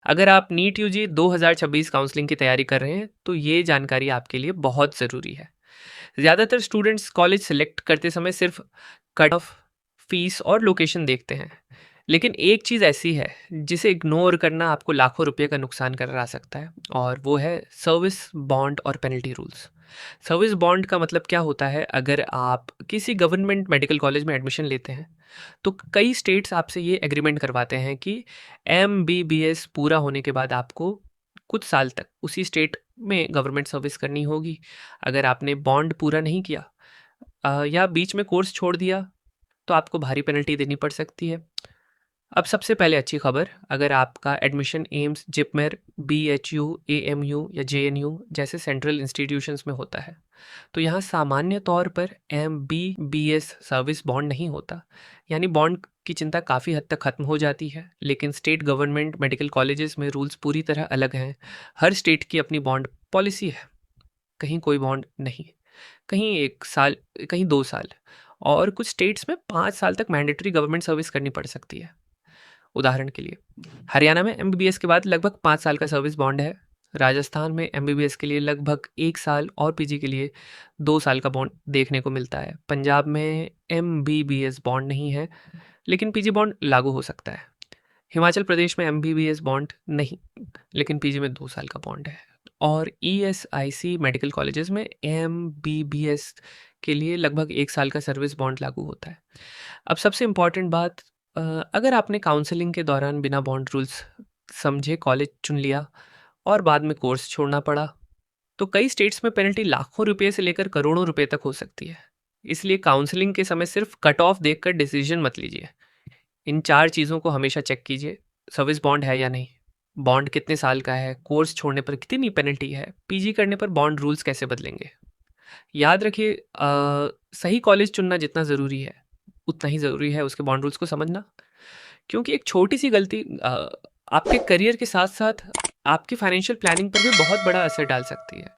अगर आप NEET UG 2026 counselling की तैयारी कर रहे हैं तो ये जानकारी आपके लिए बहुत ज़रूरी है। ज़्यादातर स्टूडेंट्स कॉलेज सेलेक्ट करते समय सिर्फ कट ऑफ, फीस और लोकेशन देखते हैं, लेकिन एक चीज़ ऐसी है जिसे इग्नोर करना आपको लाखों रुपए का नुकसान करा सकता है, और वो है सर्विस बॉन्ड और पेनल्टी रूल्स। सर्विस बॉन्ड का मतलब क्या होता है? अगर आप किसी गवर्नमेंट मेडिकल कॉलेज में एडमिशन लेते हैं तो कई स्टेट्स आपसे ये एग्रीमेंट करवाते हैं कि MBBS पूरा होने के बाद आपको कुछ साल तक उसी स्टेट में गवर्नमेंट सर्विस करनी होगी। अगर आपने बॉन्ड पूरा नहीं किया या बीच में कोर्स छोड़ दिया तो आपको भारी पेनल्टी देनी पड़ सकती है। अब सबसे पहले अच्छी खबर, अगर आपका admission AIIMS, JIPMER, BHU, AMU या JNU जैसे सेंट्रल इंस्टीट्यूशंस में होता है तो यहाँ सामान्य तौर पर MBBS सर्विस बॉन्ड नहीं होता। यानी बॉन्ड की चिंता काफ़ी हद तक ख़त्म हो जाती है। लेकिन स्टेट गवर्नमेंट मेडिकल कॉलेजेस में रूल्स पूरी तरह अलग हैं। हर स्टेट की अपनी बॉन्ड पॉलिसी है। कहीं कोई बॉन्ड नहीं, कहीं 1 साल, कहीं 2 साल, और कुछ स्टेट्स में 5 साल तक मैंडेटरी गवर्नमेंट सर्विस करनी पड़ सकती है। उदाहरण के लिए हरियाणा में MBBS के बाद लगभग 5 साल का सर्विस बॉन्ड है। राजस्थान में MBBS के लिए लगभग 1 साल और PG के लिए 2 साल का बॉन्ड देखने को मिलता है। पंजाब में MBBS बॉन्ड नहीं है, लेकिन PG बॉन्ड लागू हो सकता है। हिमाचल प्रदेश में MBBS बॉन्ड नहीं, लेकिन PG में 2 साल का बॉन्ड है। और ESIC मेडिकल कॉलेजेस में MBBS के लिए लगभग 1 साल का सर्विस बॉन्ड लागू होता है। अब सबसे इम्पॉर्टेंट बात, अगर आपने काउंसलिंग के दौरान बिना बॉन्ड रूल्स समझे कॉलेज चुन लिया और बाद में कोर्स छोड़ना पड़ा तो कई स्टेट्स में पेनल्टी लाखों रुपए से लेकर करोड़ों रुपए तक हो सकती है। इसलिए काउंसलिंग के समय सिर्फ कट ऑफ देखकर डिसीजन मत लीजिए। इन 4 चीज़ों को हमेशा चेक कीजिए: सर्विस बॉन्ड है या नहीं, बॉन्ड कितने साल का है, कोर्स छोड़ने पर कितनी पेनल्टी है, PG करने पर बॉन्ड रूल्स कैसे बदलेंगे। याद रखिए, सही कॉलेज चुनना जितना ज़रूरी है उतना ही ज़रूरी है उसके बॉन्ड रूल्स को समझना। क्योंकि एक छोटी सी गलती आपके करियर के साथ साथ आपकी फाइनेंशियल प्लानिंग पर भी बहुत बड़ा असर डाल सकती है।